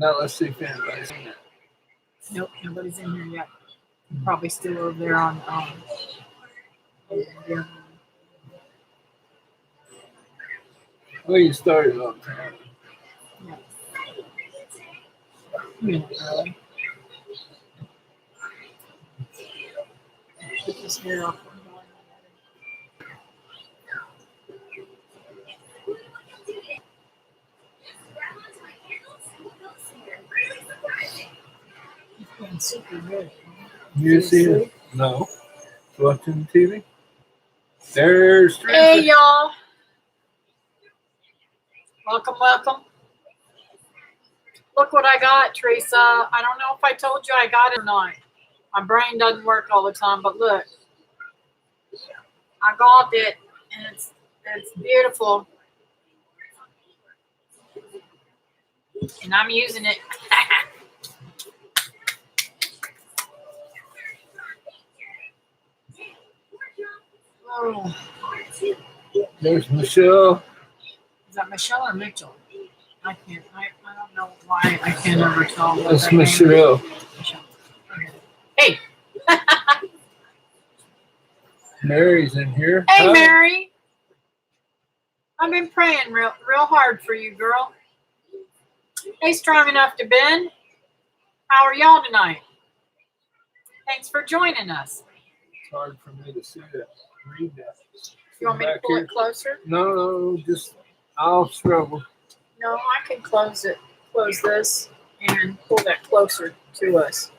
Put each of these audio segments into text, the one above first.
Now let's see if anybody's in it. Nope, nobody's in here yet. Probably still over there on yeah. Well, you started on time. Yeah. Really. Put this hair off. It's been super good. You see it? No. Watching TV? There's Hey, y'all. Welcome, welcome. Look what I got, Teresa. I don't know if I told you I got it or not. My brain doesn't work all the time, but look. I got it, and it's beautiful. And I'm using it. Oh. There's Michelle. Is that Michelle or Mitchell? I don't know why I can't ever tell. That's Michelle. Michelle. Okay. Hey. Mary's in here. Hey, Hi. Mary. I've been praying real hard for you, girl. Hey, strong enough to bend. How are y'all tonight? Thanks for joining us. It's hard for me to see that. Read that. You want me to pull it closer? No, just I'll struggle. No, I can close it. Close this and pull that closer to us.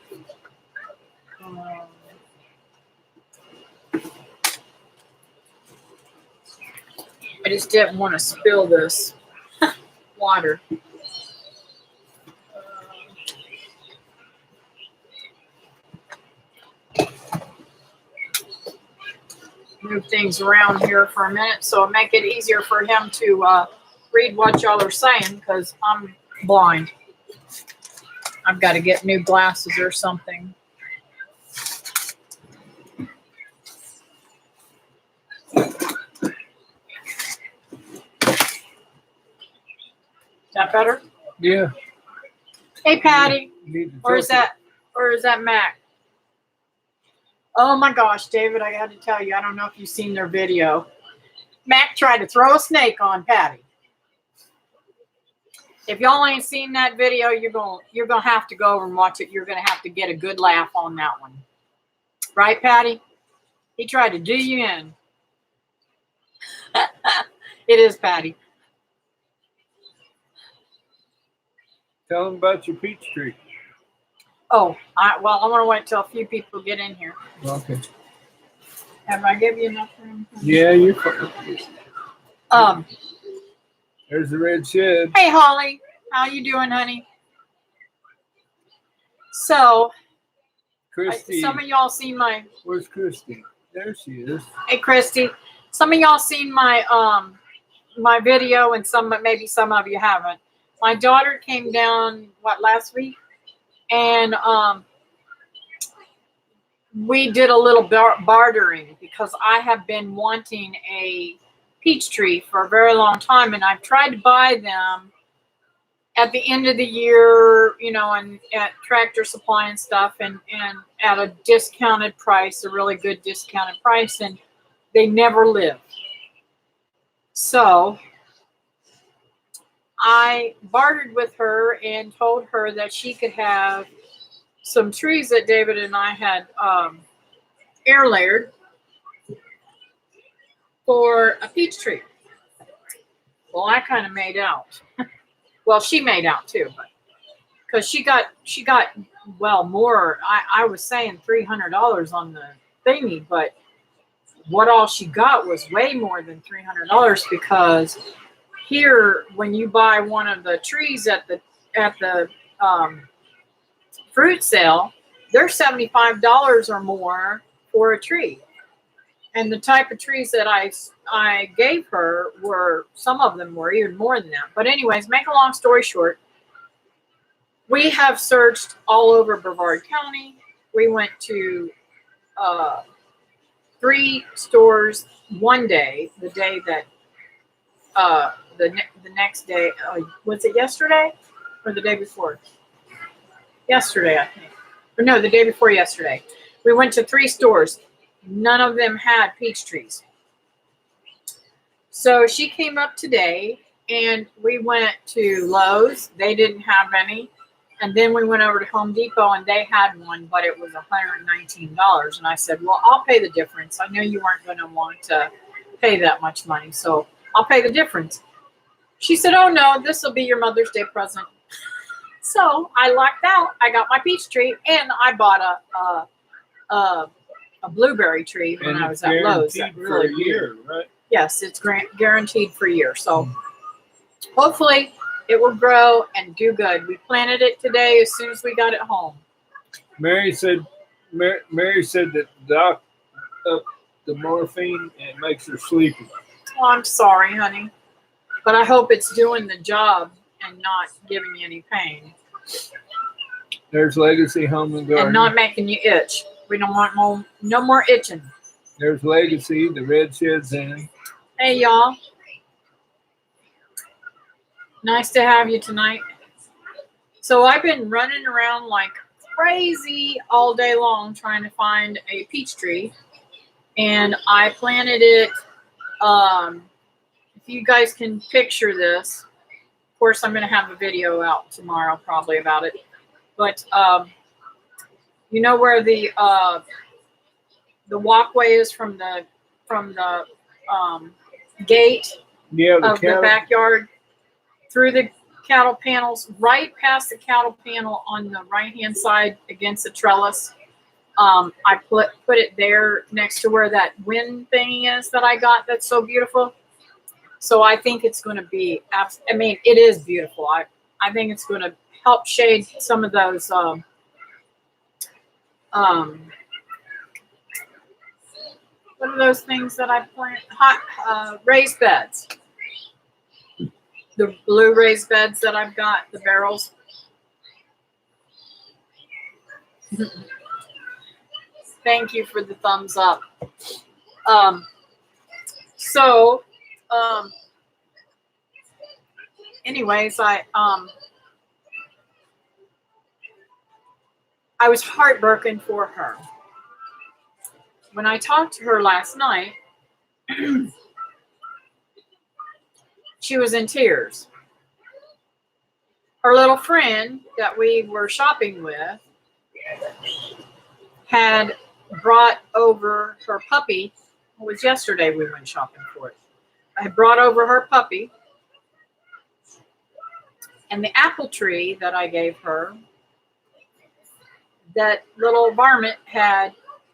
I just didn't want to spill this water. Move things around here for a minute so it'll make it easier for him to read what y'all are saying because I'm blind. I've got to get new glasses or something. Is that better? Yeah. Hey, Patty. Or is that Mac? Oh my gosh, David, I got to tell you, I don't know if you've seen their video. Mac tried to throw a snake on Patty. If y'all ain't seen that video, you're gonna have to go over and watch it. You're gonna have to get a good laugh on that one. Right, Patty? He tried to do you in. It is Patty. Tell them about your peach tree. Oh, I want to wait till a few people get in here. Okay. Have I given you enough room? Yeah, you're fine. There's the red shed. Hey, Holly. How you doing, honey? So, Christy. Some of y'all seen my... Where's Christy? There she is. Hey, Christy. Some of y'all seen my my video, and maybe some of you haven't. My daughter came down, last week? And we did a little bartering because I have been wanting a peach tree for a very long time, and I've tried to buy them at the end of the year, and at Tractor Supply and stuff, and at a discounted price, a really good discounted price, and they never live. So I bartered with her and told her that she could have some trees that David and I had air layered for a peach tree. Well, I kind of made out. Well, she made out too, but because she got more. I was saying $300 on the thingy, but what all she got was way more than $300 because here, when you buy one of the trees at the fruit sale, they're $75 or more for a tree. And the type of trees that I gave her some of them were even more than that. But anyways, make a long story short, we have searched all over Brevard County. We went to 3 stores one day, the day that the next day, was it yesterday? or the day before. Yesterday, I think. Or no, the day before yesterday. We went to 3 stores. None of them had peach trees. So she came up today and we went to Lowe's. They didn't have any. And then we went over to Home Depot and they had one, but it was $119. And I said, well, I'll pay the difference. I know you weren't going to want to pay that much money, so I'll pay the difference. She said, oh no, this will be your Mother's Day present. So I lucked out. I got my peach tree and I bought a blueberry tree when I was at Lowe's. Guaranteed for a year, right? Yes, it's guaranteed for a year. So hopefully it will grow and do good. We planted it today as soon as we got it home. Mary said that Doc upped the morphine and it makes her sleepy. Oh, I'm sorry, honey. But I hope it's doing the job and not giving you any pain. There's Legacy Home and Garden. And not making you itch. We don't want no more itching. There's Legacy, the red shed's in. Hey, y'all. Nice to have you tonight. So I've been running around like crazy all day long trying to find a peach tree. And I planted it. If you guys can picture this, of course, I'm going to have a video out tomorrow probably about it. But you know where the walkway is from the gate of the backyard through the cattle panels, right past the cattle panel on the right-hand side against the trellis. I put it there next to where that wind thingy is that I got. That's so beautiful. So I think it's going to be. I mean, it is beautiful. I think it's going to help shade some of those. What are those things that I plant? Raised beds. The blue raised beds that I've got, the barrels. Thank you for the thumbs up. Anyways, I was heartbroken for her. When I talked to her last night, she was in tears. Her little friend that we were shopping with had brought over her puppy. It was yesterday we went shopping for it. I had brought over her puppy. And the apple tree that I gave her, that little varmint had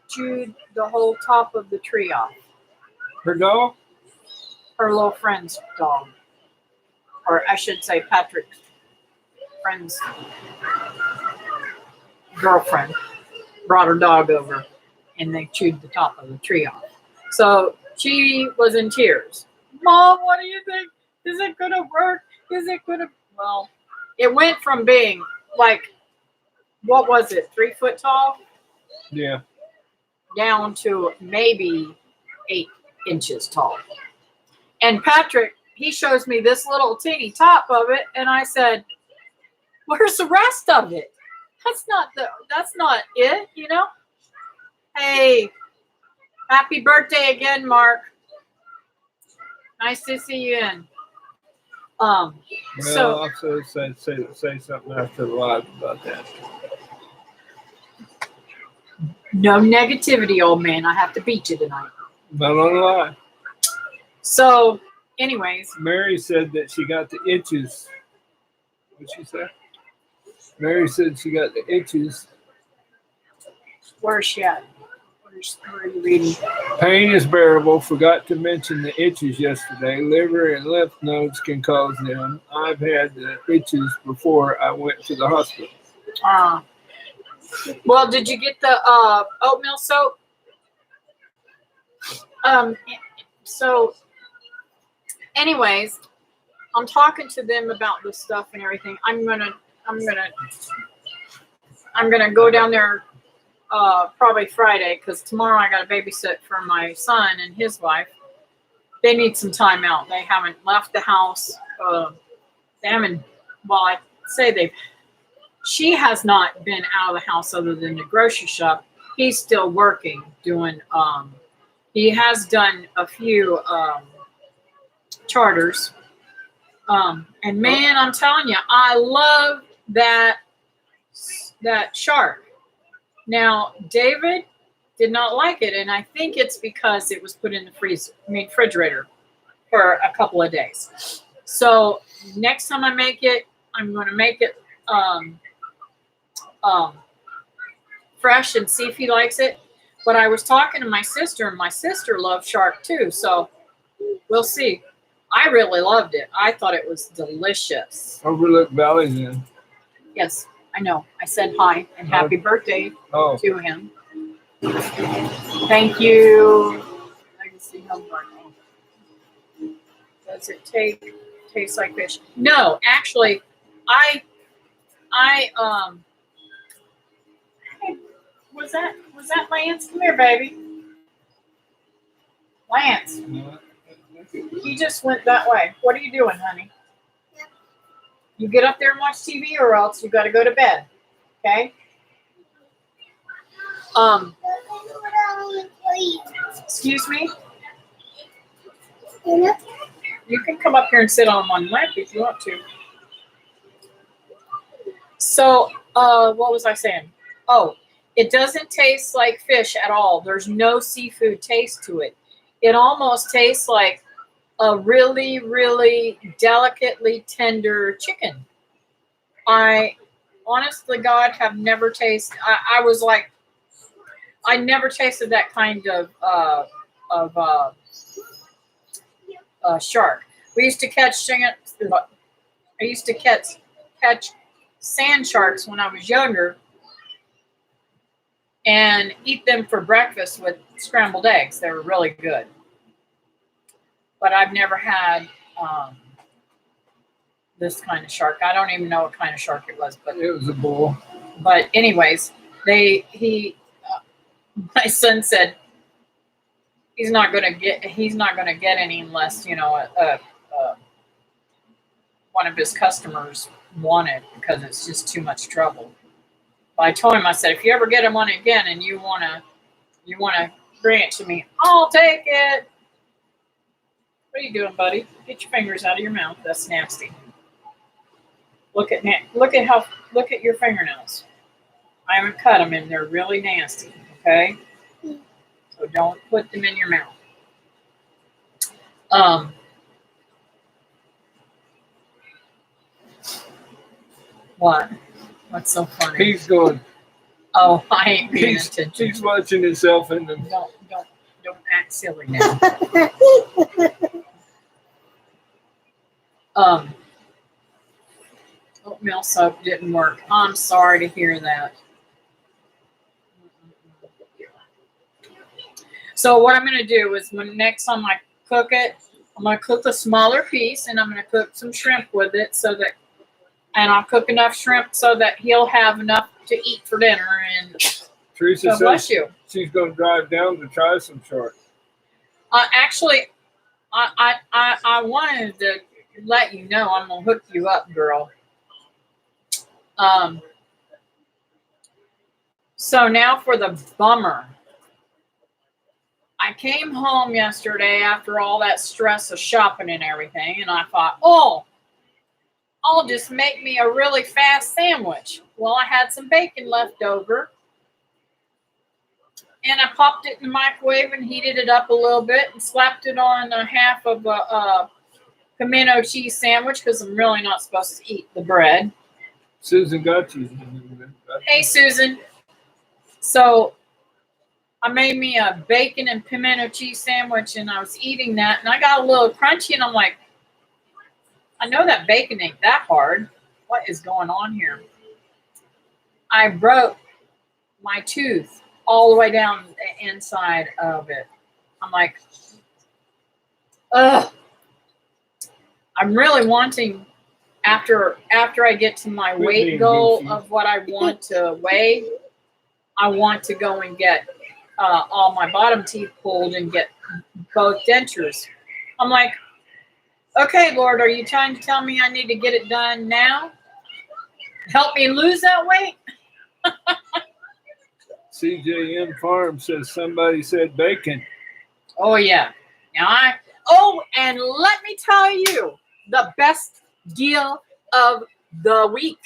chewed the whole top of the tree off. Her dog? Her little friend's dog. Or I should say Patrick's friend's girlfriend brought her dog over and they chewed the top of the tree off. So she was in tears. Mom, what do you think? Is it going to work? Is it going to... Well, it went from being like, what was it, 3 foot tall? Yeah. Down to maybe 8 inches tall. And Patrick, he shows me this little teeny top of it, and I said, where's the rest of it? That's not it, you know? Hey, happy birthday again, Mark. Nice to see you in. Well, I'll say something after the live about that. No negativity, old man. I have to beat you tonight. Not on the lie. So, anyways. Mary said that she got the itches. What'd she say? Mary said she got the itches. Where's she at? Where are you reading? Pain is bearable. Forgot to mention the itches yesterday. Liver and lymph nodes can cause them. I've had the itches before I went to the hospital. Well, did you get the oatmeal soap? So, anyways, I'm talking to them about this stuff and everything. I'm gonna go down there probably Friday because tomorrow I got to babysit for my son and his wife. They need some time out. They haven't left the house. They haven't. Well, I say she has not been out of the house other than the grocery shop. He's still working, doing, he has done a few charters. And man, I'm telling you, I love that shark. Now, David did not like it, and I think it's because it was put in the refrigerator for a couple of days. So next time I make it, I'm going to make it fresh and see if he likes it. But I was talking to my sister, and my sister loves shark too. So we'll see. I really loved it. I thought it was delicious. Overlook Valley then. Yes, I know. I said hi and happy birthday to him. Thank you. I can see how much. Does it taste like fish? No, actually, I hey, was that Lance? Come here, baby. Lance. He just went that way. What are you doing, honey? You get up there and watch TV, or else you got to go to bed. Okay. Excuse me. You can come up here and sit on one leg if you want to. So, what was I saying? Oh, it doesn't taste like fish at all. There's no seafood taste to it. It almost tastes like a really, really delicately tender chicken. I honestly, God, have never tasted. I was like, I never tasted that kind of shark. We used to catch. I used to catch sand sharks when I was younger, and eat them for breakfast with scrambled eggs. They were really good. But I've never had this kind of shark. I don't even know what kind of shark it was, but it was a bull. But anyways, my son said he's not gonna get any unless one of his customers want it, because it's just too much trouble. But I told him, I said, if you ever get him one again and you wanna bring it to me, I'll take it. What are you doing, buddy? Get your fingers out of your mouth. That's nasty. Look at your fingernails. I haven't cut them, and they're really nasty. Okay, so don't put them in your mouth. What? What's so funny? He's going. Oh, I ain't paying attention. He's watching himself in the. Don't act silly now. Oatmeal soap didn't work. I'm sorry to hear that. So what I'm going to do is, when next time I cook it, I'm going to cook a smaller piece, and I'm going to cook some shrimp with it, and I'll cook enough shrimp so that he'll have enough to eat for dinner. And Teresa so bless you. She's going to drive down to try some shark. Actually, I wanted to let you know I'm going to hook you up, girl. So now for the bummer. I came home yesterday after all that stress of shopping and everything, and I thought, I'll just make me a really fast sandwich. Well, I had some bacon left over, and I popped it in the microwave and heated it up a little bit and slapped it on a half of a pimento cheese sandwich, because I'm really not supposed to eat the bread. Susan got you. Hey, Susan. So I made me a bacon and pimento cheese sandwich, and I was eating that, and I got a little crunchy, and I'm like, I know that bacon ain't that hard. What is going on here? I broke my tooth all the way down the inside of it. I'm like, ugh. I'm really wanting, after I get to my weight goal of what I want to weigh, I want to go and get all my bottom teeth pulled and get both dentures. I'm like, okay, Lord, are you trying to tell me I need to get it done now? help me lose that weight. CJM Farm says somebody said bacon. Oh yeah. And let me tell you the best deal of the week.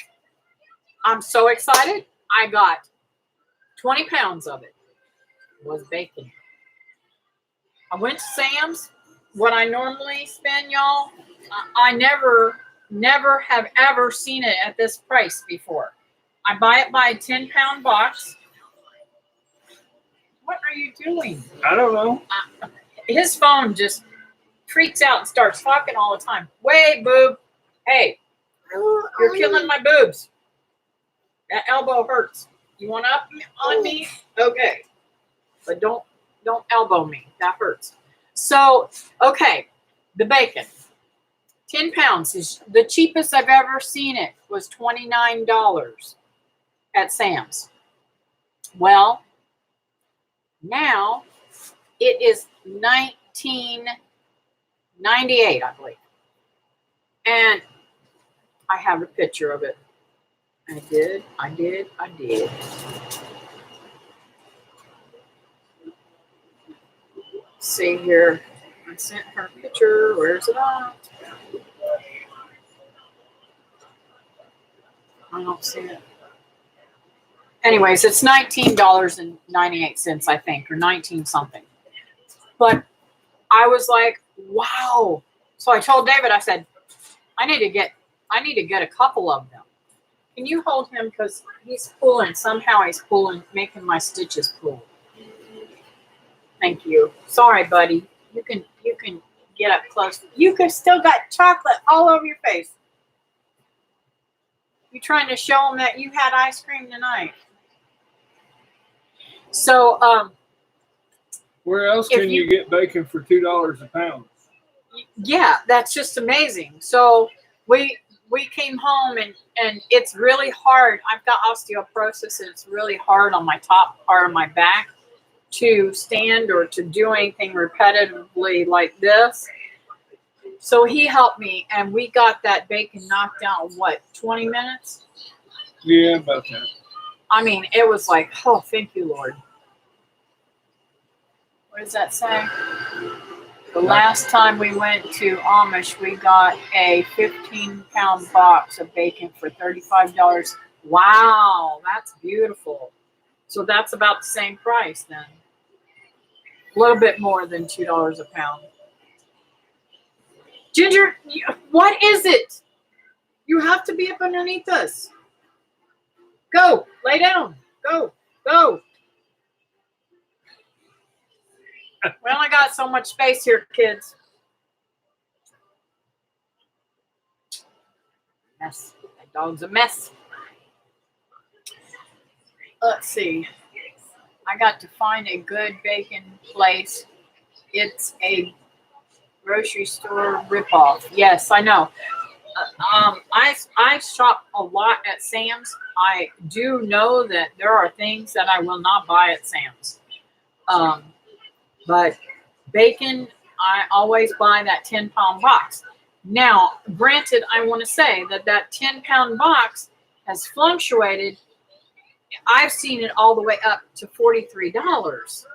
I'm so excited. I got 20 pounds of it. Was bacon. I went to Sam's. What I normally spend, y'all, I never have ever seen it at this price before. I buy it by a 10-pound box. What are you doing? I don't know. His phone just freaks out and starts talking all the time. Wait, boob. Hey, you're killing my boobs. That elbow hurts. You want up on me? Okay. But don't elbow me. That hurts. So, okay, the bacon. 10 pounds is the cheapest I've ever seen it was $29 at Sam's. Well, now it is $19.98, I believe. And I have a picture of it. I did. See here. I sent her a picture. Where's it at? I don't see it. Anyways, it's $19.98, I think, or 19 something. But I was like, wow. So I told David, I said, I need to get a couple of them. Can you hold him? Because he's pulling. Somehow he's pulling, making my stitches pull. Thank you. Sorry, buddy. You can get up close. You could still got chocolate all over your face. You trying to show him that you had ice cream tonight. So, where else can you get bacon for $2 a pound? Yeah, that's just amazing. So we came home and it's really hard. I've got osteoporosis and it's really hard on my top part of my back to stand or to do anything repetitively like this. So he helped me and we got that bacon knocked out in 20 minutes? Yeah, about that. I mean, it was like, oh, thank you, Lord. What does that say? The last time we went to Amish, we got a 15-pound box of bacon for $35. Wow, that's beautiful. So that's about the same price then. A little bit more than $2 a pound. Ginger, what is it? You have to be up underneath us. Go, lay down. Go. We only got so much space here, kids. Mess. That dog's a mess. Let's see. I got to find a good bacon place. It's a grocery store ripoff. Yes, I know. I shop a lot at Sam's. I do know that there are things that I will not buy at Sam's. But bacon, I always buy that 10-pound box. Now, granted, I want to say that 10-pound box has fluctuated. I've seen it all the way up to $43.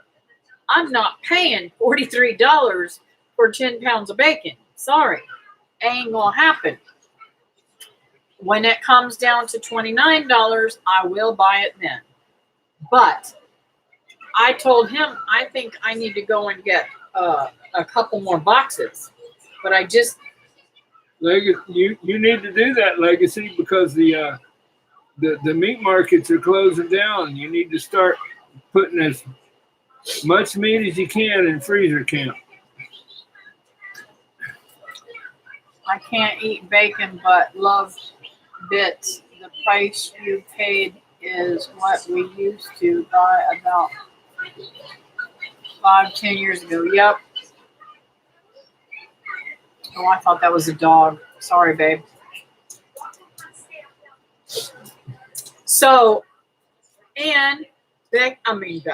I'm not paying $43 for 10 pounds of bacon. Sorry, ain't gonna happen. When it comes down to $29, I will buy it then. But I told him I think I need to go and get a couple more boxes. But I just you need to do that, Legacy, because the meat markets are closing down. You need to start putting as much meat as you can in freezer camp. I can't eat bacon, but love bits. The price you paid is what we used to buy about 5-10 years ago. Yep. Oh, I thought that was a dog. Sorry, babe. So, and Becky.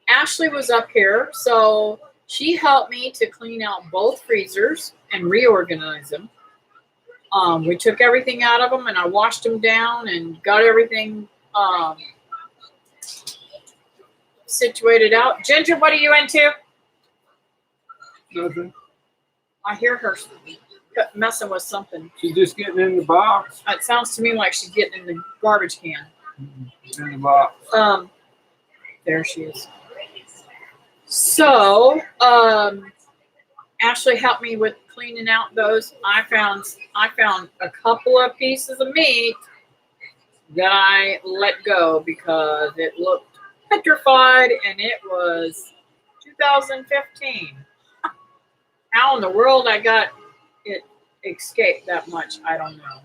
Ashley was up here, so she helped me to clean out both freezers and reorganize them. We took everything out of them and I washed them down and got everything situated out. Ginger, what are you into? Nothing. I hear her messing with something. She's just getting in the box. It sounds to me like she's getting in the garbage can. In the box. There she is. So, Ashley helped me with cleaning out those. I found a couple of pieces of meat that I let go because it looked petrified, and it was 2015. How in the world I got it escaped that much, I don't know.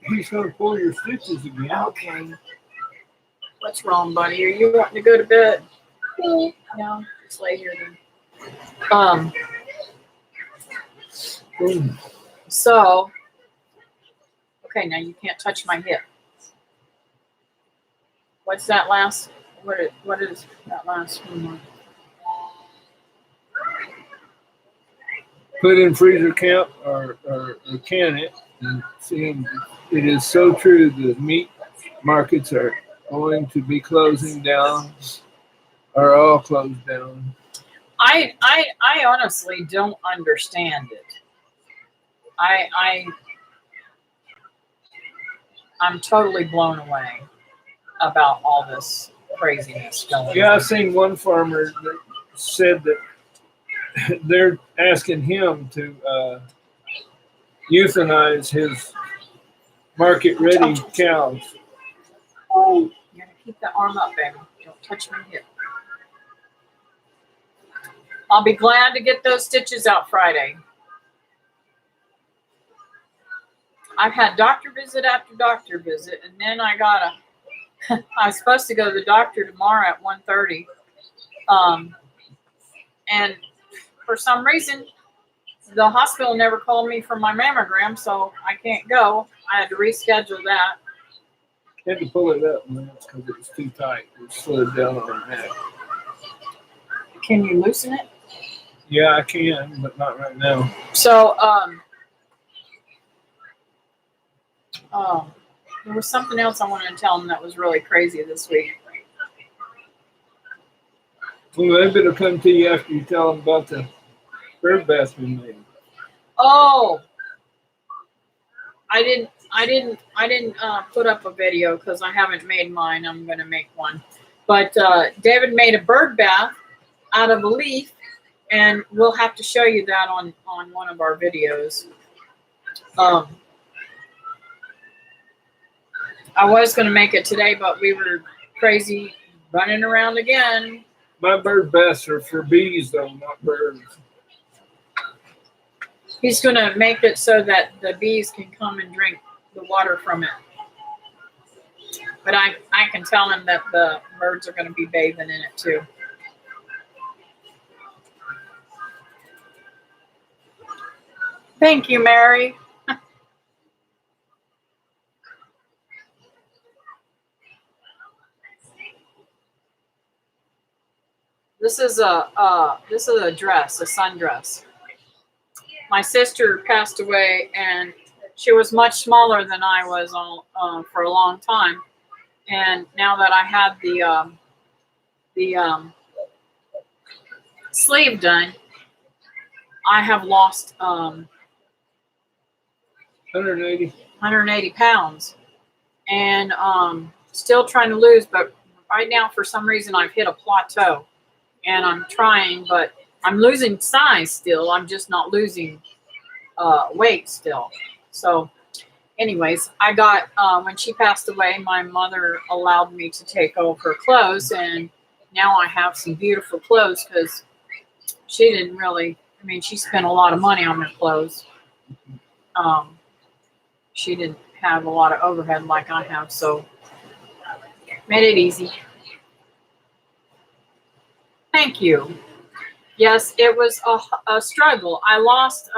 He's gonna pull your stitches again. Okay. What's wrong, buddy? Are you wanting to go to bed? No, just lay here then. So, okay, now you can't touch my hip. What's that last? What is that last one? Put in freezer camp or can it and see. It is so true. The meat markets are going to be closing down, are all closed down. I honestly don't understand it. I'm totally blown away about all this craziness going on. Yeah, I've seen one farmer that said that they're asking him to euthanize his market-ready cows. Oh, you gotta keep that arm up, baby. Don't touch my hip. I'll be glad to get those stitches out Friday. I've had doctor visit after doctor visit, and then I was supposed to go to the doctor tomorrow at 1:30. And for some reason, the hospital never called me for my mammogram, so I can't go. I had to reschedule that. I had to pull it up because it was too tight. It slid down on her neck. Can you loosen it? Yeah, I can, but not right now. So, there was something else I wanted to tell them that was really crazy this week. Well, they better come to you after you tell them about the bird bath we made. Oh, I didn't put up a video because I haven't made mine. I'm gonna make one. But David made a bird bath out of a leaf, and we'll have to show you that on one of our videos. I was gonna make it today, but we were crazy running around again. My bird baths are for bees, though, not birds. He's gonna make it so that the bees can come and drink the water from it. But I can tell him that the birds are gonna be bathing in it too. Thank you, Mary. This is a dress, a sundress. My sister passed away, and she was much smaller than I was for a long time. And now that I had the sleeve done, I have lost 180 pounds, and still trying to lose. But right now, for some reason, I've hit a plateau, and I'm trying, but I'm losing size still. I'm just not losing weight still. So anyways, I got, when she passed away, my mother allowed me to take over her clothes, and now I have some beautiful clothes because she didn't really, she spent a lot of money on her clothes. She didn't have a lot of overhead like I have, so made it easy. Thank you. Yes, it was a struggle. I lost,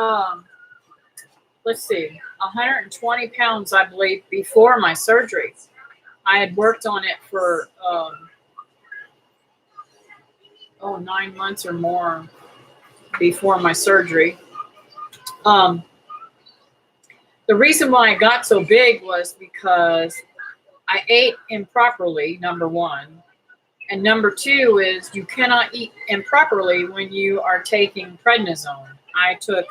let's see, 120 pounds, I believe, before my surgery. I had worked on it for, 9 months or more before my surgery. The reason why I got so big was because I ate improperly, number one. And number two is you cannot eat improperly when you are taking prednisone. I took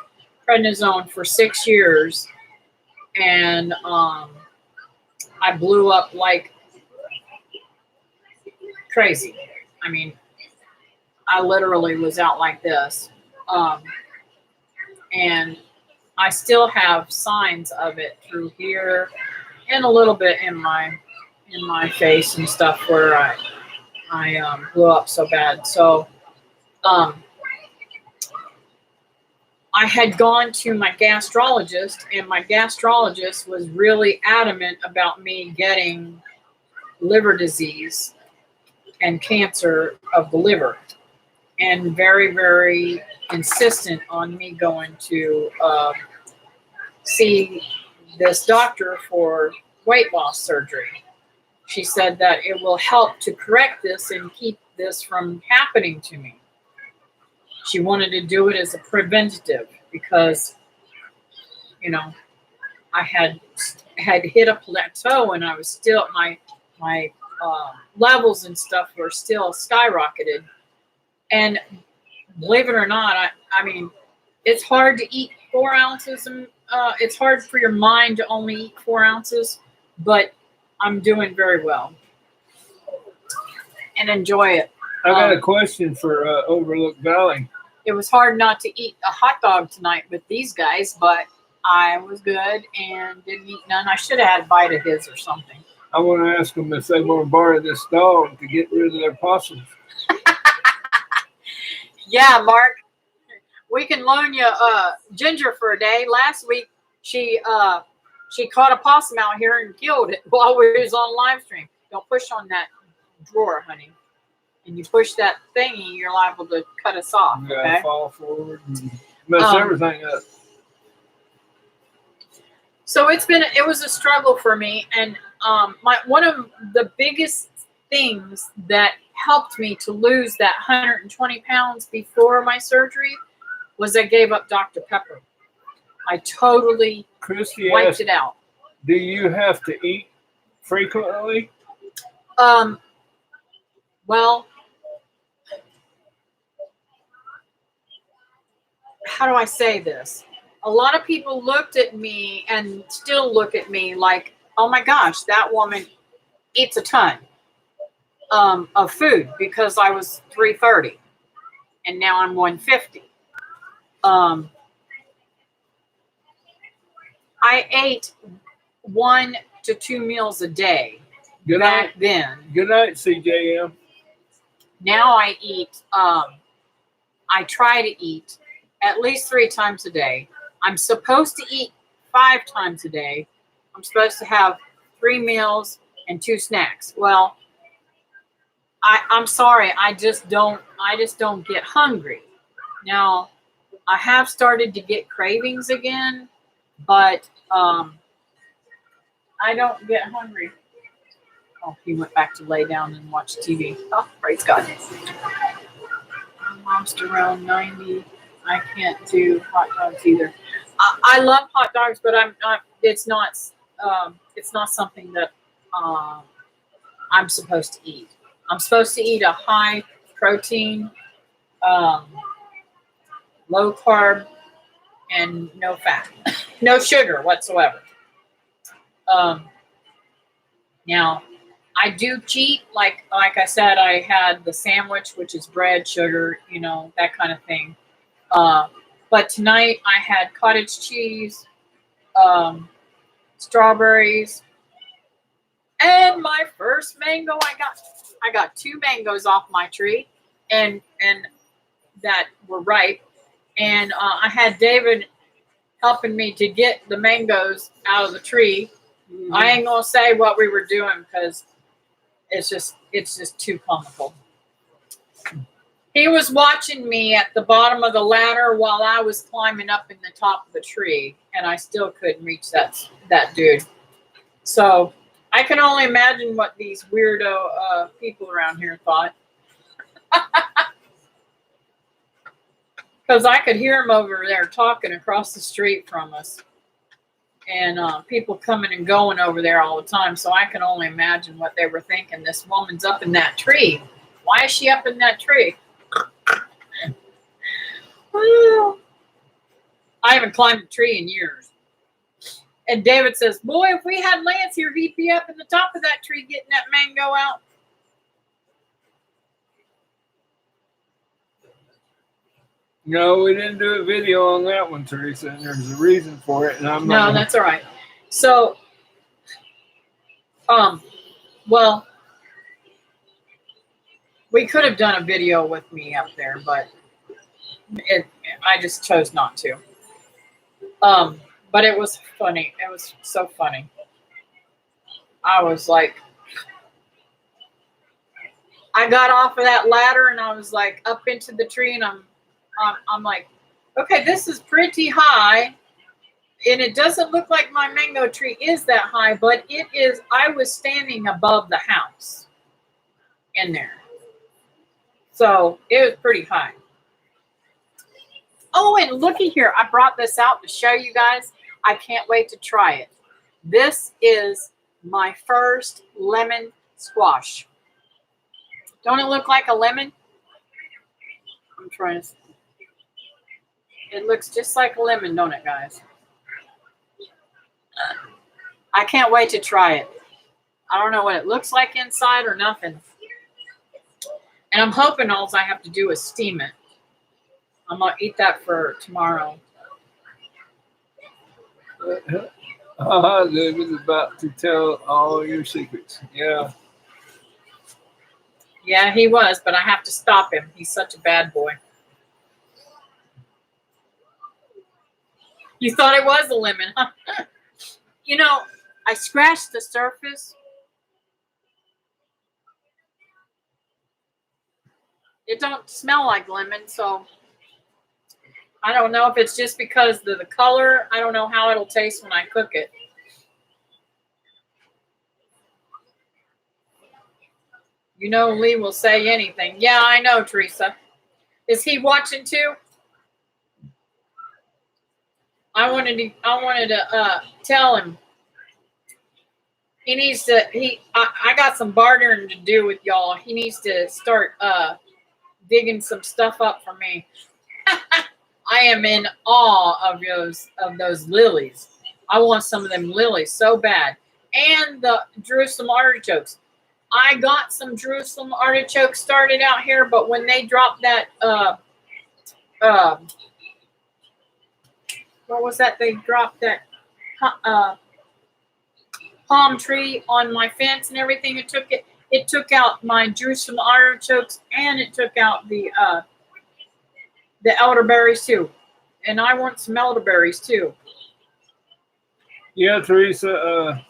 prednisone for 6 years, and I blew up like crazy. I mean, I literally was out like this. And I still have signs of it through here and a little bit in my face and stuff where I blew up so bad. So I had gone to my gastrologist, and my gastrologist was really adamant about me getting liver disease and cancer of the liver, and very, very insistent on me going to see this doctor for weight loss surgery. She said that it will help to correct this and keep this from happening to me. She wanted to do it as a preventative because, you know, I had hit a plateau, and I was still my levels and stuff were still skyrocketed. And believe it or not, I mean, it's hard to eat 4 ounces. And, it's hard for your mind to only eat 4 ounces, but I'm doing very well and enjoy it. I got a question for Overlook Valley. It was hard not to eat a hot dog tonight with these guys, but I was good and didn't eat none. I should have had a bite of his or something. I want to ask them if they want to borrow this dog to get rid of their possums. Yeah, Mark, we can loan you Ginger for a day. Last week, she caught a possum out here and killed it while we was on live stream. Don't push on that drawer, honey. And you push that thingy, you're liable to cut us off. You Okay. gotta fall forward and mess everything up. So it was a struggle for me, and one of the biggest things that helped me to lose that 120 pounds before my surgery was I gave up Dr. Pepper. I totally Christy wiped asked, it out. do you have to eat frequently? Well, how do I say this? A lot of people looked at me and still look at me like, oh my gosh, that woman eats a ton of food, because I was 330 and now I'm 150. I ate 1 to 2 meals a day Good back night. then. Good night, CJM. Now I eat, I try to eat at least 3 times a day. I'm supposed to eat 5 times a day. I'm supposed to have 3 meals and 2 snacks. Well, I'm sorry, I just don't get hungry. Now, I have started to get cravings again, but I don't get hungry. Oh, he went back to lay down and watch TV. Oh, praise God. I'm lost around 90. I can't do hot dogs either. I love hot dogs, but it's not something that I'm supposed to eat. I'm supposed to eat a high protein, low carb, and no fat, no sugar whatsoever. Now, I do cheat. Like I said, I had the sandwich, which is bread, sugar, that kind of thing. But tonight I had cottage cheese, strawberries, and my first mango. I got 2 mangoes off my tree, and that were ripe. And I had David helping me to get the mangoes out of the tree. Mm-hmm. I ain't gonna say what we were doing because it's just too comical. He was watching me at the bottom of the ladder while I was climbing up in the top of the tree, and I still couldn't reach that dude. So I can only imagine what these weirdo people around here thought. Because I could hear him over there talking across the street from us. and people coming and going over there all the time. So I can only imagine what they were thinking. This woman's up in that tree. Why is she up in that tree? Well, I haven't climbed a tree in years. And David says, boy, if we had Lance here, he'd be up in the top of that tree getting that mango out. No, we didn't do a video on that one, Teresa, and there's a reason for it. And I'm No, not. that's all right. So, well, we could have done a video with me up there, but I just chose not to. But it was funny. It was so funny. I was like, I got off of that ladder and I was like up into the tree, and I'm like, okay, this is pretty high, and it doesn't look like my mango tree is that high, but it is. I was standing above the house in there, so it was pretty high. Oh, and looky here, I brought this out to show you guys. I can't wait to try it. This is my first lemon squash. Don't it look like a lemon? I'm trying to. It looks just like a lemon, don't it, guys? I can't wait to try it. I don't know what it looks like inside or nothing. And I'm hoping all I have to do is steam it. I'm going to eat that for tomorrow. David's about to tell all your secrets. Yeah. Yeah, he was, but I have to stop him. He's such a bad boy. You thought it was a lemon, huh? You know, I scratched the surface. It don't smell like lemon, so I don't know if it's just because of the color. I don't know how it'll taste when I cook it. You know, Lee will say anything. Yeah, I know, Teresa. Is he watching too? I wanted to tell him he needs to. I got some bartering to do with y'all. He needs to start digging some stuff up for me. I am in awe of those lilies. I want some of them lilies so bad, and the Jerusalem artichokes. I got some Jerusalem artichokes started out here, but when they dropped that what was that? They dropped that palm tree on my fence and everything. It took out my Jerusalem artichokes, and it took out the elderberries too. And I want some elderberries too. Yeah, Teresa,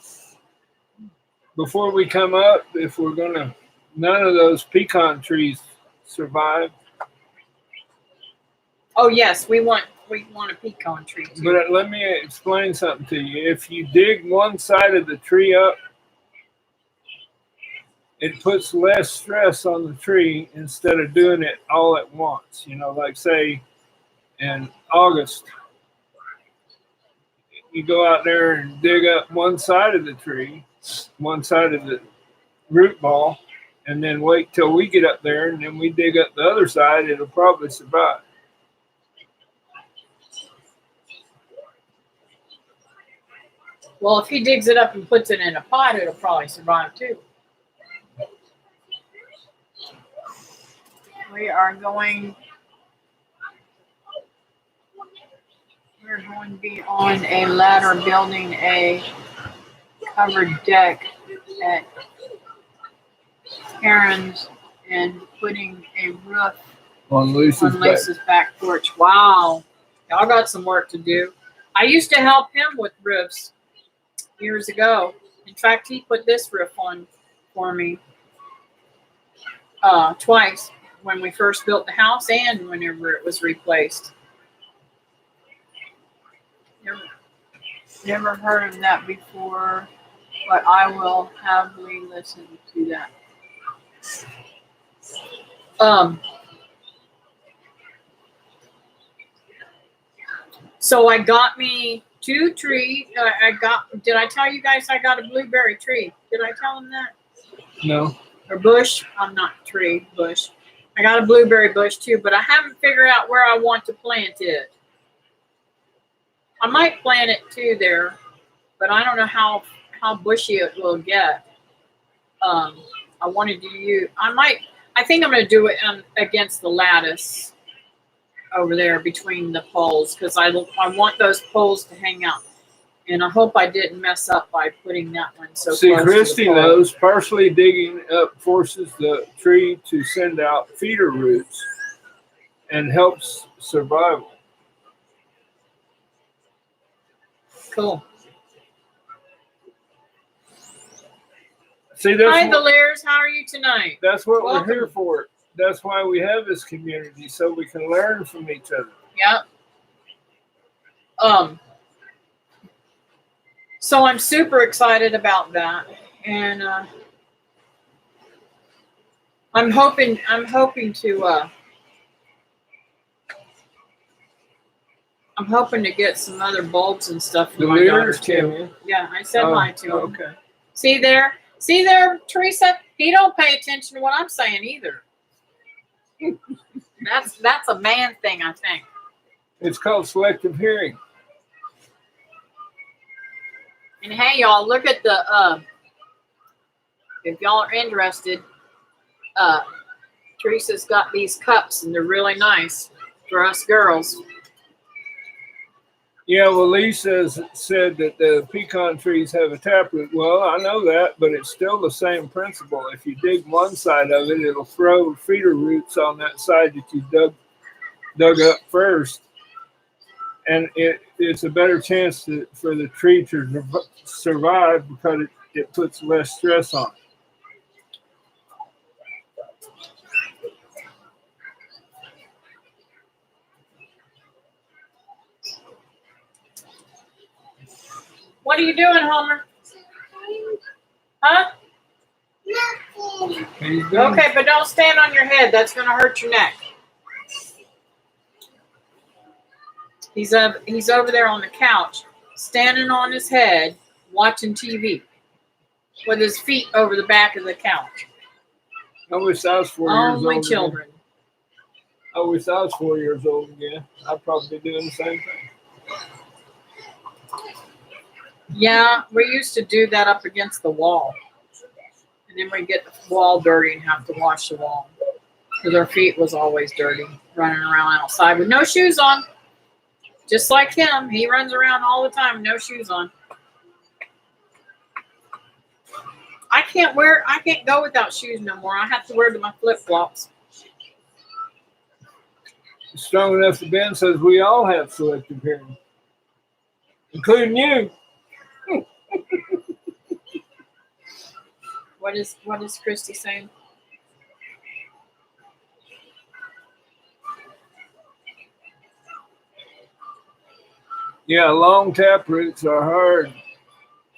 before we come up, if we're gonna, none of those pecan trees survive. Oh yes, we want a pecan tree too. But let me explain something to you. If you dig one side of the tree up, it puts less stress on the tree instead of doing it all at once. You know, like say in August, you go out there and dig up one side of the tree, one side of the root ball, and then wait till we get up there, and then we dig up the other side, it'll probably survive. Well, if he digs it up and puts it in a pot, it'll probably survive too. We're going to be on a ladder building a covered deck at Karen's and putting a roof On Lisa's back porch. Wow. Y'all got some work to do. I used to help him with roofs years ago. In fact, he put this roof on for me twice, when we first built the house and whenever it was replaced. Never heard of that before, but I will happily listen to that. So I got me 2 trees. I got. Did I tell you guys I got a blueberry tree? Did I tell them that? No. Or bush? I'm not tree, bush. I got a blueberry bush too, but I haven't figured out where I want to plant it. I might plant it too there, but I don't know how bushy it will get. I wanted to use. I think I'm going to do it against the lattice over there between the poles because I want those poles to hang out. And I hope I didn't mess up by putting that one so See, close Christy to the pole. knows partially digging up forces the tree to send out feeder roots and helps survival. Cool. See, that's Hi, what, Valeers. How are you tonight? that's what Welcome. we're here for. That's why we have this community, so we can learn from each other. Yep. So I'm super excited about that, and I'm hoping to get some other bulbs and stuff for The my daughter leaders too. came in. Yeah, I said hi to him. Okay. See there, Teresa. He don't pay attention to what I'm saying either. That's a man thing, I think. It's called selective hearing. And hey, y'all, look at the if y'all are interested, Teresa's got these cups and they're really nice for us girls. Yeah, well, Lisa said that the pecan trees have a taproot. Well, I know that, but it's still the same principle. If you dig one side of it, it'll throw feeder roots on that side that you dug up first. And it's a better chance for the tree to survive because it puts less stress on it. What are you doing, Homer? Huh? He's done. Okay, but don't stand on your head. That's going to hurt your neck. He's over there on the couch, standing on his head, watching TV, with his feet over the back of the couch. I wish I was 4 years old. Only children. Again. I wish I was 4 years old again. I'd probably be doing the same thing. Yeah, we used to do that up against the wall. And then we'd get the wall dirty and have to wash the wall. Because our feet was always dirty, running around outside with no shoes on. Just like him, he runs around all the time with no shoes on. I can't go without shoes no more. I have to wear my flip-flops. Strong enough that Ben says we all have selective hearing, including you. What is Christy saying? Yeah, long tap roots are hard.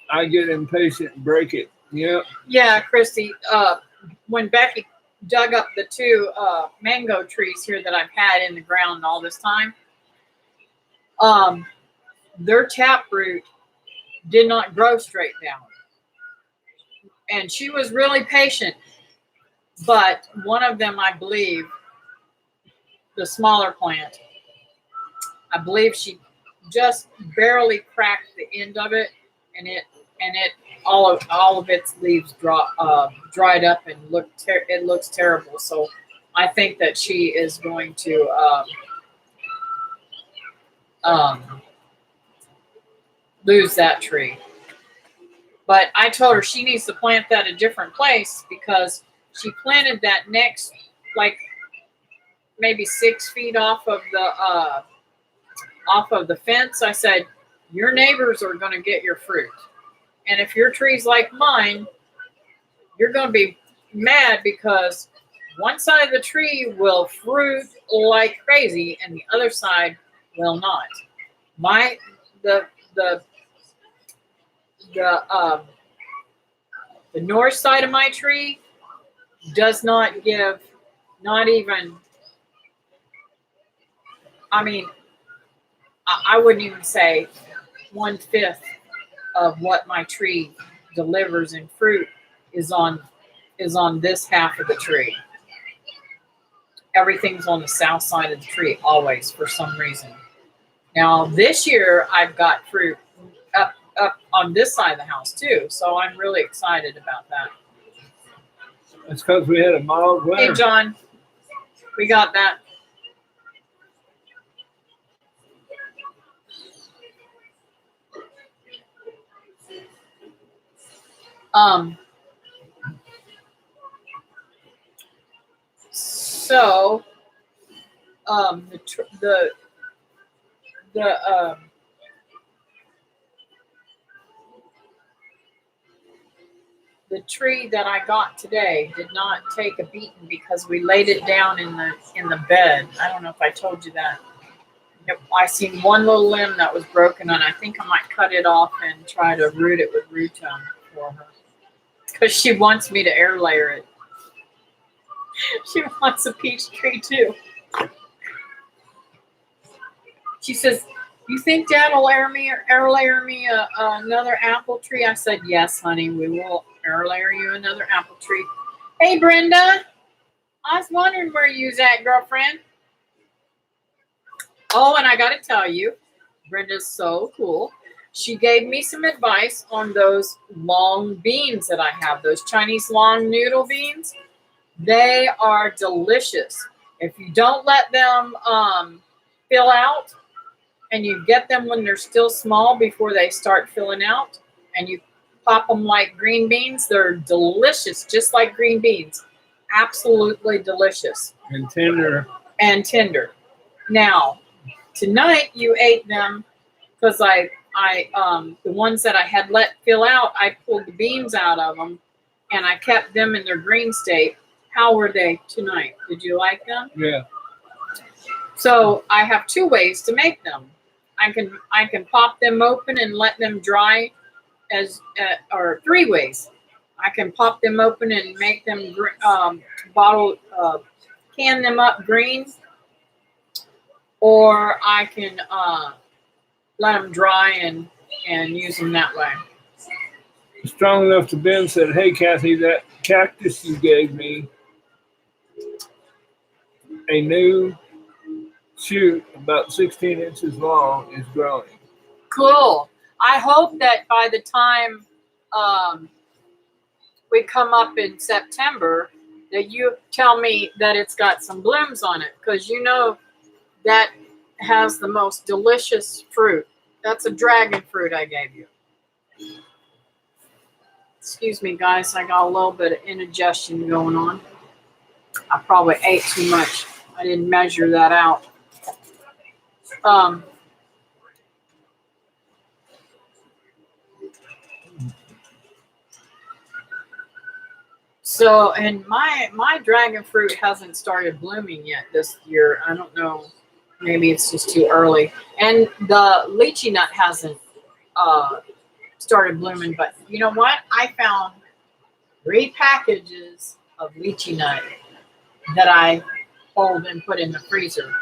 I get impatient and break it. Yeah. Yeah, Christy. When Becky dug up the 2 mango trees here that I've had in the ground all this time, their taproot did not grow straight down. And she was really patient. But one of them, I believe, the smaller plant, I believe she just barely cracked the end of it, and all of its leaves dried up and it looks terrible. So I think that she is going to lose that tree. But I told her she needs to plant that a different place because she planted that next, like maybe 6 feet off of the fence. I said, your neighbors are going to get your fruit. And if your tree's like mine, you're going to be mad because one side of the tree will fruit like crazy and the other side will not. The north side of my tree does not give, not even, I mean, I wouldn't even say 1/5 of what my tree delivers in fruit is on this half of the tree. Everything's on the south side of the tree always for some reason. Now this year I've got fruit up on this side of the house too, so I'm really excited about that. It's because we had a mild winter. Hey John, we got that. So the tree that I got today did not take a beating because we laid it down in the bed. I don't know if I told you that. Yep, I seen one little limb that was broken, and I think I might cut it off and try to root it with Rotom for her, because she wants me to air layer it. She wants a peach tree too. She says, "You think Dad will air layer me another apple tree?" I said, "Yes, honey, we will air layer you another apple tree." Hey, Brenda, I was wondering where you's at, girlfriend. Oh, and I got to tell you, Brenda's so cool. She gave me some advice on those long beans that I have, those Chinese long noodle beans. They are delicious. If you don't let them fill out, and you get them when they're still small before they start filling out, and you pop them like green beans, they're delicious, just like green beans. Absolutely delicious. And tender. And tender. Now, tonight you ate them because I the ones that I had let fill out, I pulled the beans out of them and I kept them in their green state. How were they tonight? Did you like them? Yeah. So I have two ways to make them. I can pop them open and let them dry or three ways. I can pop them open and make them can them up green, or I can let them dry and use them that way. Strong enough to Ben said, "Hey Kathy, that cactus you gave me, a new shoot about 16 inches long, is growing." Cool. I hope that by the time we come up in September, that you tell me that it's got some blooms on it, because you know that has the most delicious fruit. That's a dragon fruit I gave you. Excuse me, guys. I got a little bit of indigestion going on. I probably ate too much. I didn't measure that out. So, and my dragon fruit hasn't started blooming yet this year. I don't know. Maybe it's just too early. And the lychee nut hasn't started blooming. But you know what? I found 3 packages of lychee nut that I pulled and put in the freezer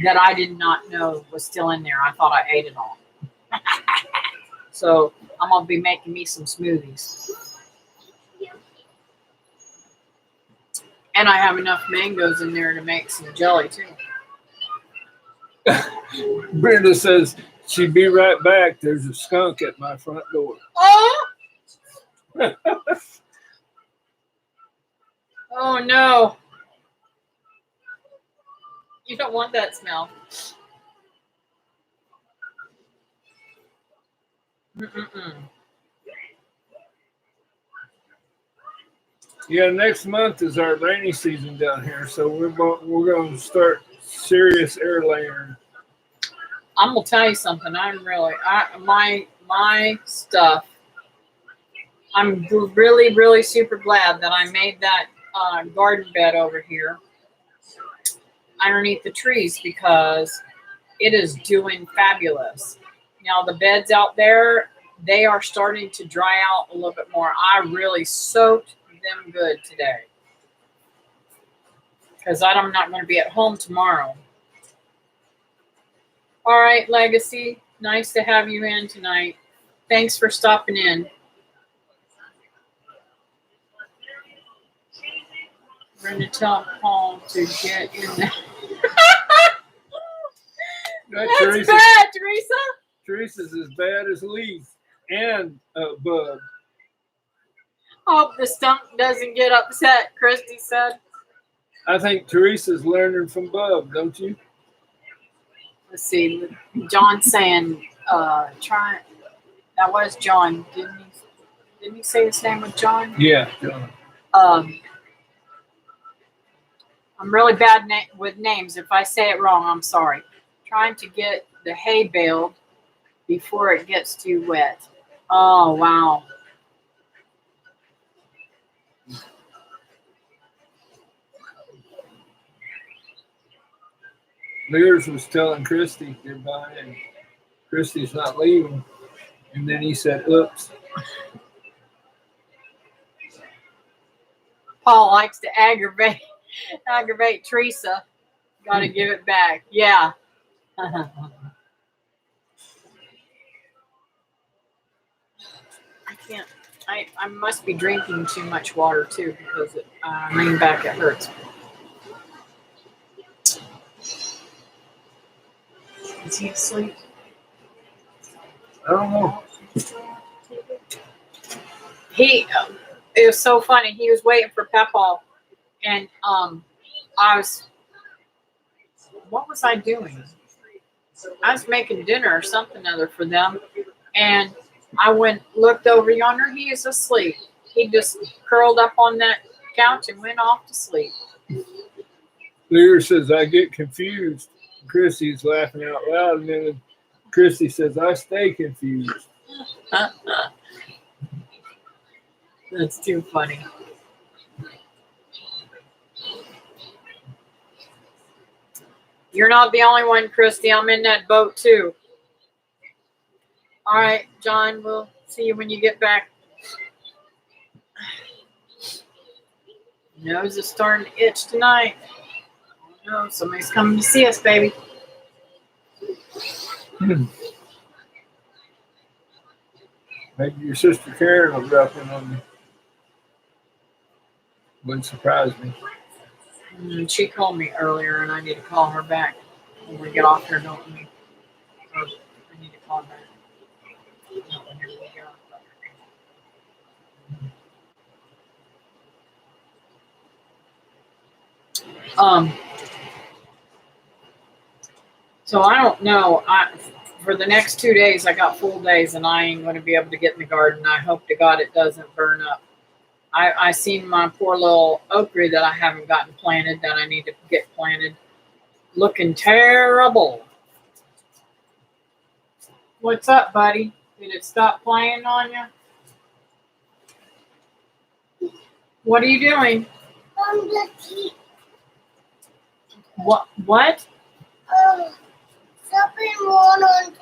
that I did not know was still in there. I thought I ate it all. So I'm going to be making me some smoothies. And I have enough mangoes in there to make some jelly too. Brenda says she'd be right back. There's a skunk at my front door. Oh! Oh no. You don't want that smell. Mm-mm-mm. Yeah, next month is our rainy season down here, so we're going to start serious air layering. I'm gonna tell you something. My stuff. I'm really, really super glad that I made that garden bed over here underneath the trees, because it is doing fabulous. Now the beds out there, they are starting to dry out a little bit more. I really soaked them good today, because I'm not going to be at home tomorrow. All right, Legacy, Nice to have you in tonight. Thanks for stopping in. We're going to tell Paul to get in there. That's Teresa, bad, Teresa. Teresa's as bad as Lee and Bub. Hope the stump doesn't get upset, Christy said. I think Teresa's learning from Bub, don't you? Let's see. John saying, try. That was John. Didn't he say his name was John? Yeah, John. I'm really bad with names. If I say it wrong, I'm sorry. Trying to get the hay baled before it gets too wet. Oh, wow. Lears was telling Christy goodbye, and Christy's not leaving. And then he said, oops. Paul likes to aggravate Teresa. Got to give it back. Yeah. I can't. I must be drinking too much water too because lean back, it hurts. Is he asleep? I don't know. It was so funny. He was waiting for Peppa, and what was I doing? I was making dinner or something other for them, and I looked over yonder. He is asleep. He just curled up on that couch and went off to sleep. Lear says, I get confused. Christy's laughing out loud, and then Christy says, I stay confused. That's too funny. You're not the only one, Christy. I'm in that boat too. All right, John, we'll see you when you get back. Nose is starting to itch tonight. Oh, no, somebody's coming to see us, baby. Maybe your sister Karen will drop in on you. Wouldn't surprise me. She called me earlier, and I need to call her back when we get off here, don't we? I need to call her back. So I don't know. For the next 2 days, I got full days, and I ain't going to be able to get in the garden. I hope to God it doesn't burn up. I seen my poor little okra that I haven't gotten planted that I need to get planted, looking terrible. What's up, buddy? Did it stop playing on you? What are you doing? What? Something wrong on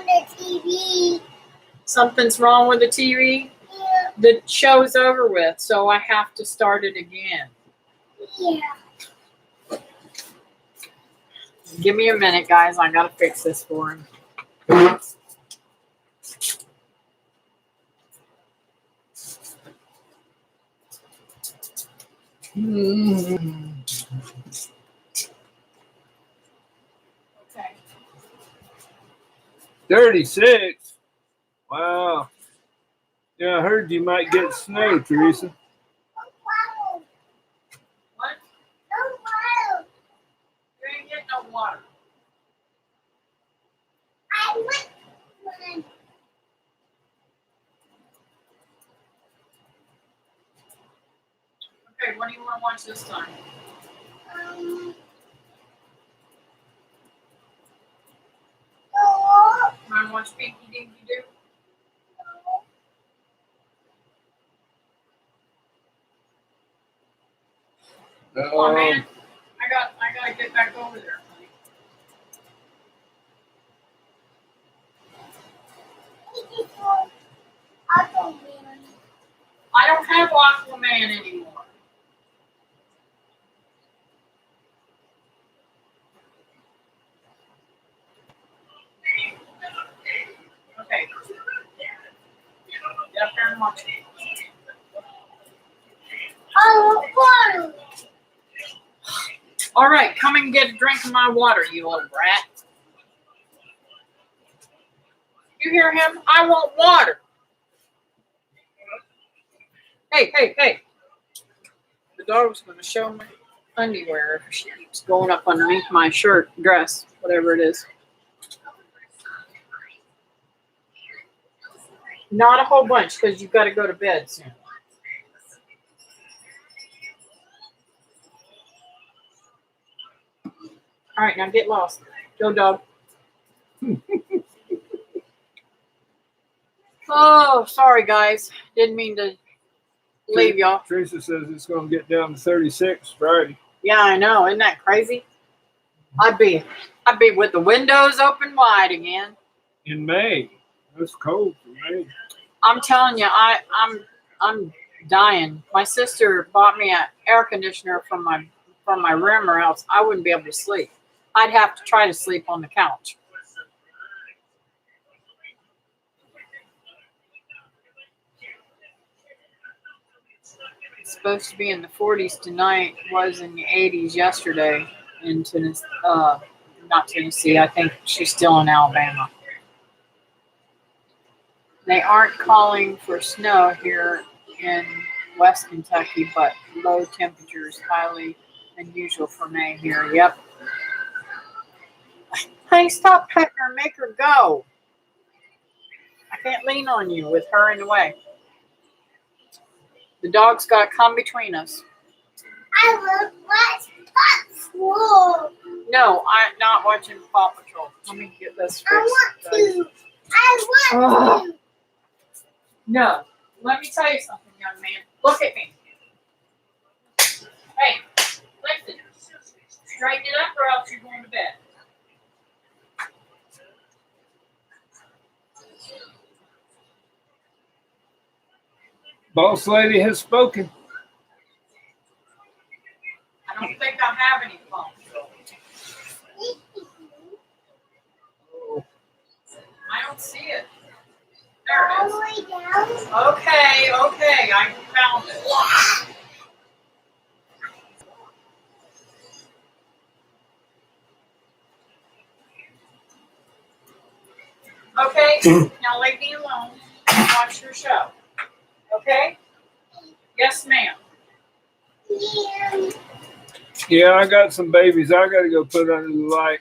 the TV. Something's wrong with the TV? Yeah. The show's over with, so I have to start it again. Yeah. Give me a minute, guys. I gotta fix this for him. Okay. 36? Wow. Yeah, I heard you might get snow, Teresa. What? You ain't getting no water. I want one. Okay, what do you want to watch this time? You want to watch Pinky Dinky Doo? Come on, man. I gotta get back over there. I don't have Aquaman anymore. Get up there and watch it. I want water. All right, come and get a drink of my water, you little brat. You hear him? I want water. Hey, hey, hey. The dog's going to show my underwear. She keeps going up underneath my shirt, dress, whatever it is. Not a whole bunch because you've got to go to bed soon. All right, now get lost. Go, dog. Oh, sorry, guys. Didn't mean to leave y'all. Teresa says it's going to get down to 36 Friday. Yeah, I know. Isn't that crazy? I'd be with the windows open wide again. In May. That's cold for May. I'm telling you, I'm dying. My sister bought me an air conditioner from my room, or else I wouldn't be able to sleep. I'd have to try to sleep on the couch. It's supposed to be in the 40s tonight. Was in the 80s yesterday in Tennessee. Not Tennessee. I think she's still in Alabama. They aren't calling for snow here in West Kentucky, but low temperatures highly unusual for May here. Yep. Hey, stop petting her. Make her go. I can't lean on you with her in the way. The dog's got to come between us. I will watch Paw Patrol. No, I'm not watching Paw Patrol. Let me get this fixed. I want to. I want to. No. Let me tell you something, young man. Look at me. Hey, listen. Straighten it up or else you're going to bed. Boss lady has spoken. I don't think I have any Paw Patrol. I don't see it. There All it the is. way down. Okay, I found it. Okay, now leave me alone and watch your show. Okay? Yes, ma'am. Yeah. Yeah, I got some babies. I got to go put under the light.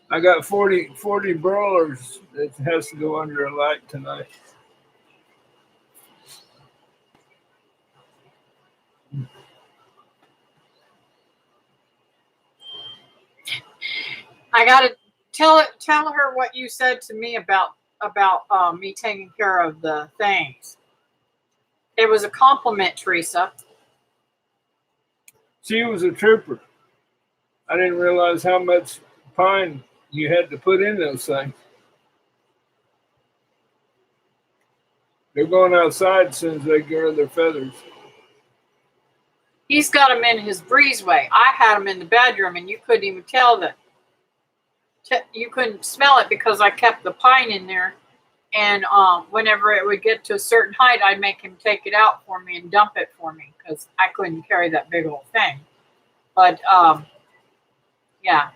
I got 40 broilers that has to go under a light tonight. I gotta tell her what you said to me about me taking care of the things. It was a compliment, Teresa. She was a trooper. I didn't realize how much pine you had to put in those things. They're going outside as soon as they get rid of their feathers. He's got them in his breezeway. I had them in the bedroom, and you couldn't even tell that. You couldn't smell it because I kept the pine in there. And whenever it would get to a certain height, I'd make him take it out for me and dump it for me because I couldn't carry that big old thing. But yeah,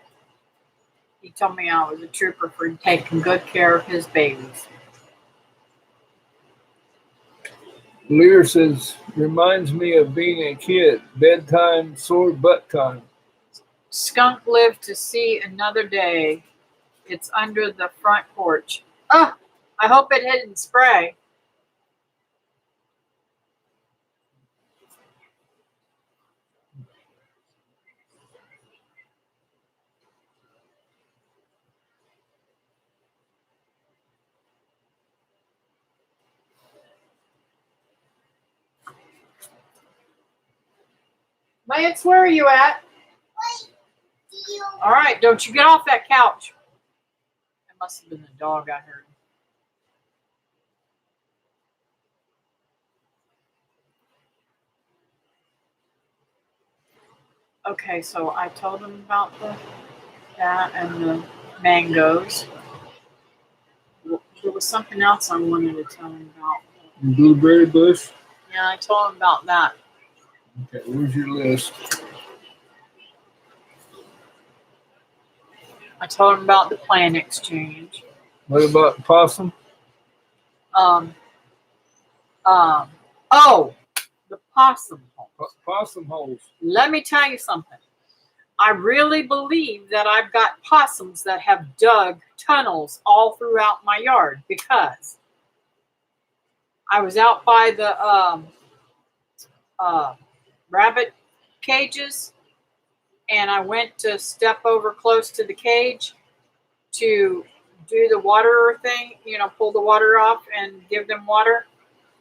he told me I was a trooper for taking good care of his babies. Lear says, reminds me of being a kid. Bedtime, sore butt time. Skunk lived to see another day. It's under the front porch. Oh, I hope it didn't spray. Lance, where are you at? Wait. Do you? All right, don't you get off that couch. That must have been the dog I heard. Okay, so I told him about that and the mangoes. was something else I wanted to tell him about. Blueberry bush. Yeah, I told him about that. Okay, where's your list? I told him about the plant exchange. What about the possum? Oh, the possum hole. Possum holes. Let me tell you something. I really believe that I've got possums that have dug tunnels all throughout my yard because I was out by the rabbit cages and I went to step over close to the cage to do the water thing, pull the water off and give them water.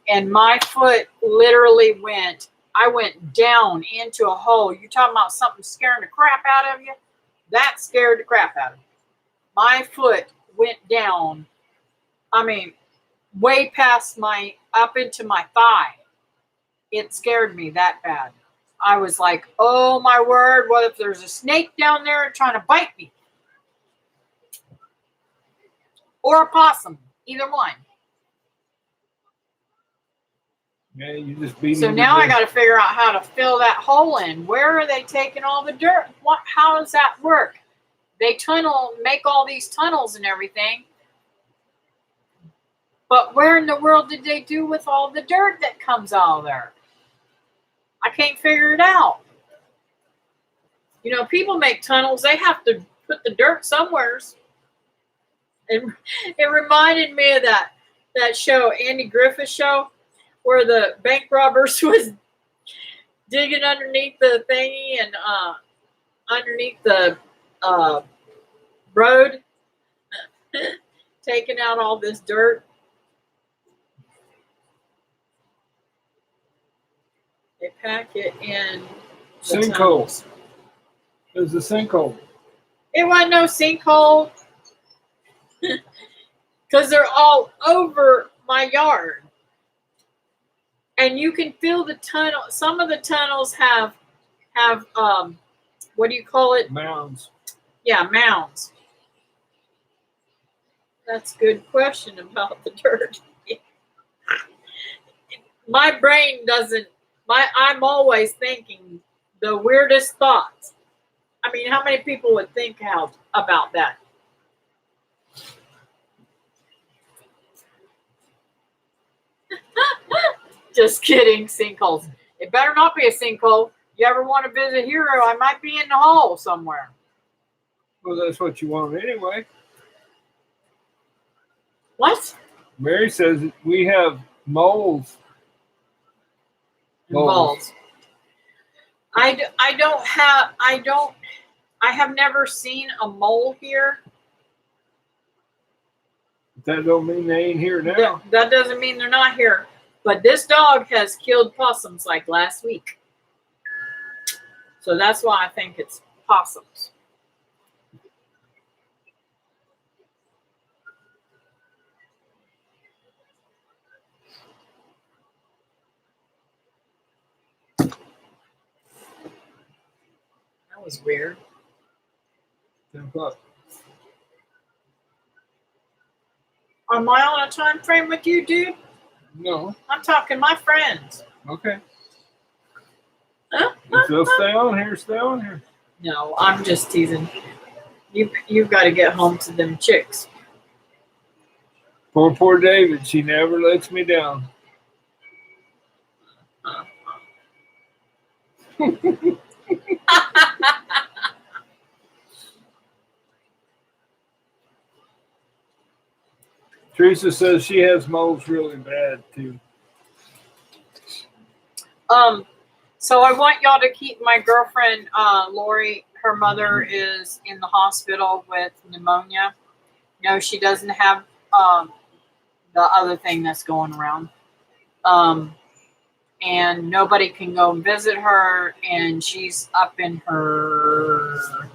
And my foot literally I went down into a hole. You talking about something scaring the crap out of you? That scared the crap out of me. My foot went down, way past up into my thigh. It scared me that bad. I was like, oh my word, what if there's a snake down there trying to bite me? Or a possum, either one. Yeah, you just beat. So now I got to figure out how to fill that hole in. Where are they taking all the dirt? How does that work? They make all these tunnels and everything. But where in the world did they do with all the dirt that comes out of there? I can't figure it out. People make tunnels. They have to put the dirt somewheres. And it reminded me of that show, Andy Griffith show, where the bank robbers was digging underneath the thingy and underneath the road, taking out all this dirt. They pack it in the Sinkhole. tunnels. There's a sinkhole. It wasn't no sinkhole because they're all over my yard. And you can feel the tunnel. Some of the tunnels have what do you call it? Mounds. Yeah, mounds. That's a good question about the dirt. My brain doesn't. I'm always thinking the weirdest thoughts. How many people would think about that? Just kidding, sinkholes. It better not be a sinkhole. You ever want to visit Hero, I might be in the hole somewhere. Well, that's what you want anyway. What? Mary says we have moles. Balls. I have never seen a mole here. That don't mean they ain't here now. That doesn't mean they're not here. But this dog has killed possums like last week. So that's why I think it's possums. That was weird. 10 o'clock. Am I on a time frame with you, dude? No. I'm talking my friends. Okay. If they'll stay on here, stay on here. No, I'm just teasing. You've got to get home to them chicks. Poor David. She never lets me down. Teresa says she has moles really bad too. So I want y'all to keep my girlfriend, Lori. Her mother is in the hospital with pneumonia. No, she doesn't have the other thing that's going around. And nobody can go and visit her, and she's up in her.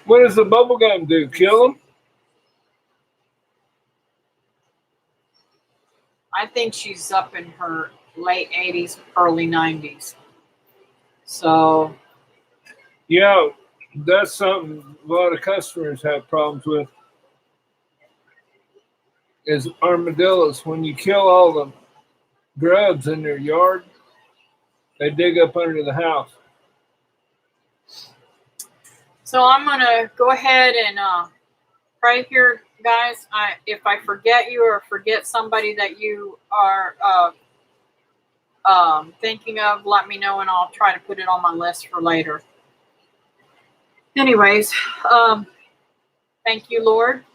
What does the bubble gum do? Kill them? I think she's up in her late 80s, early 90s. So. Yeah, that's something a lot of customers have problems with. is armadillos. When you kill all the grubs in their yard, they dig up under the house. So I'm gonna go ahead and pray here, guys. If I forget you or forget somebody that you are thinking of, let me know and I'll try to put it on my list for later. Anyways, thank you, Lord,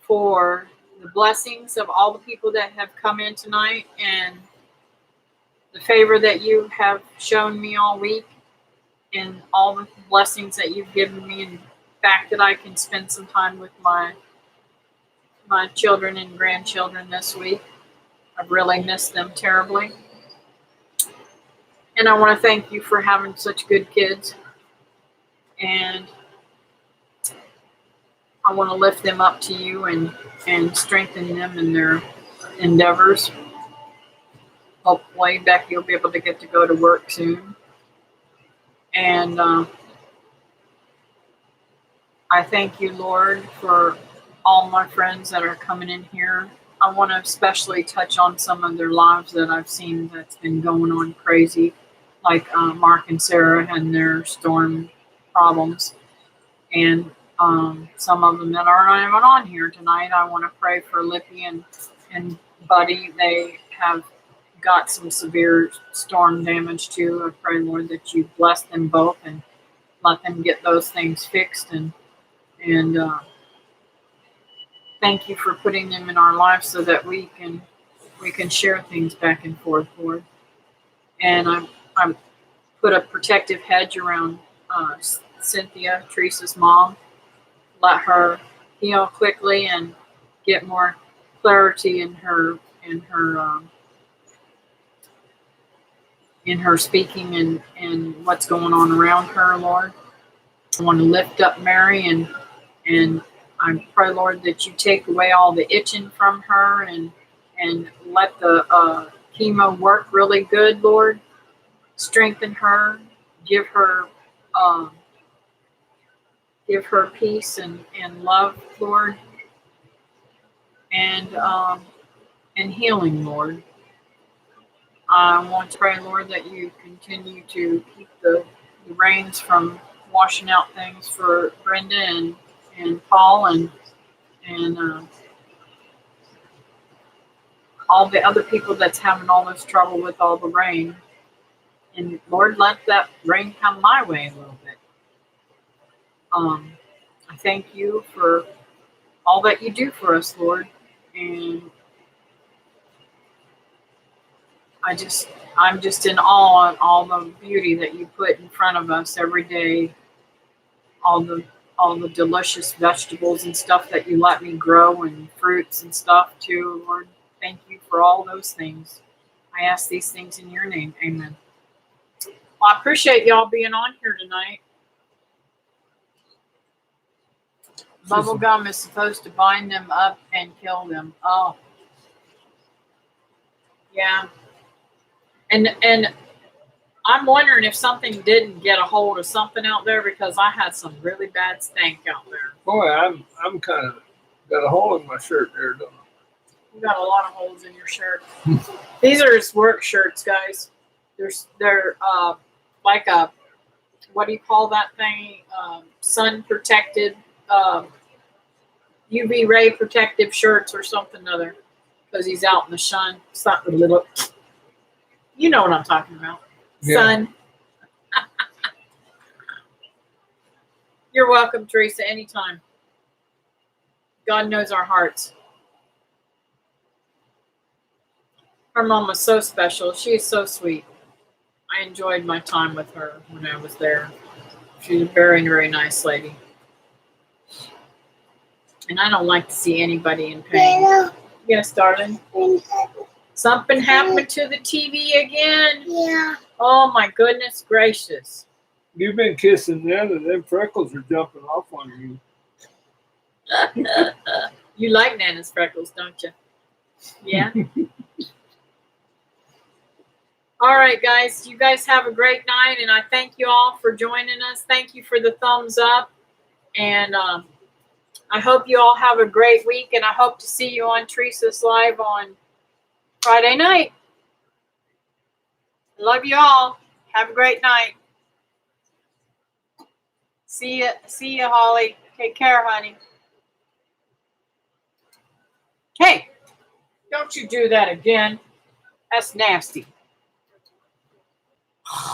for the blessings of all the people that have come in tonight and the favor that you have shown me all week and all the blessings that you've given me and the fact that I can spend some time with my children and grandchildren this week. I've really missed them terribly. And I want to thank you for having such good kids. And I want to lift them up to you and strengthen them in their endeavors. Hopefully, Becky will be able to get to go to work soon. And I thank you, Lord, for all my friends that are coming in here. I want to especially touch on some of their lives that I've seen that's been going on crazy, like Mark and Sarah and their storm problems. And some of them that aren't even on here tonight. I want to pray for Lippy and Buddy. They have got some severe storm damage too. I pray, Lord, that you bless them both and let them get those things fixed. And thank you for putting them in our lives so that we can share things back and forth, Lord. And I'm put a protective hedge around Cynthia, Teresa's mom. Let her heal quickly and get more clarity in her speaking and what's going on around her, Lord. I want to lift up Mary and I pray, Lord, that you take away all the itching from her and let the chemo work really good, Lord. Strengthen her, give her peace and love, Lord, and healing, Lord. I want to pray, Lord, that you continue to keep the rains from washing out things for Brenda and Paul and all the other people that's having all this trouble with all the rain. And Lord, let that rain come my way a little bit. I thank you for all that you do for us, Lord. And I'm just in awe of all the beauty that you put in front of us every day. All the delicious vegetables and stuff that you let me grow and fruits and stuff too, Lord. Thank you for all those things. I ask these things in your name. Amen. Well, I appreciate y'all being on here tonight. Bubble gum is supposed to bind them up and kill them. Oh. Yeah. And I'm wondering if something didn't get a hold of something out there because I had some really bad stank out there. Boy, I'm kind of got a hole in my shirt there, don't I? You got a lot of holes in your shirt. These are his work shirts, guys. They're like a, what do you call that thing? Sun protected, UV ray protective shirts or something other. Because he's out in the sun. Something little. You know what I'm talking about. Yeah. Sun. You're welcome, Teresa, anytime. God knows our hearts. Her mom was so special. She is so sweet. I enjoyed my time with her when I was there. She's a very, very nice lady. And I don't like to see anybody in pain. Yes, darling. Something happened to the TV again? Yeah. Oh, my goodness gracious. You've been kissing them, and them freckles are jumping off on you. You like Nana's freckles, don't you? Yeah. All right, guys. You guys have a great night, and I thank you all for joining us. Thank you for the thumbs up. And I hope you all have a great week, and I hope to see you on Teresa's Live on Friday night. Love you all. Have a great night. See ya, Holly. Take care, honey. Hey, don't you do that again. That's nasty.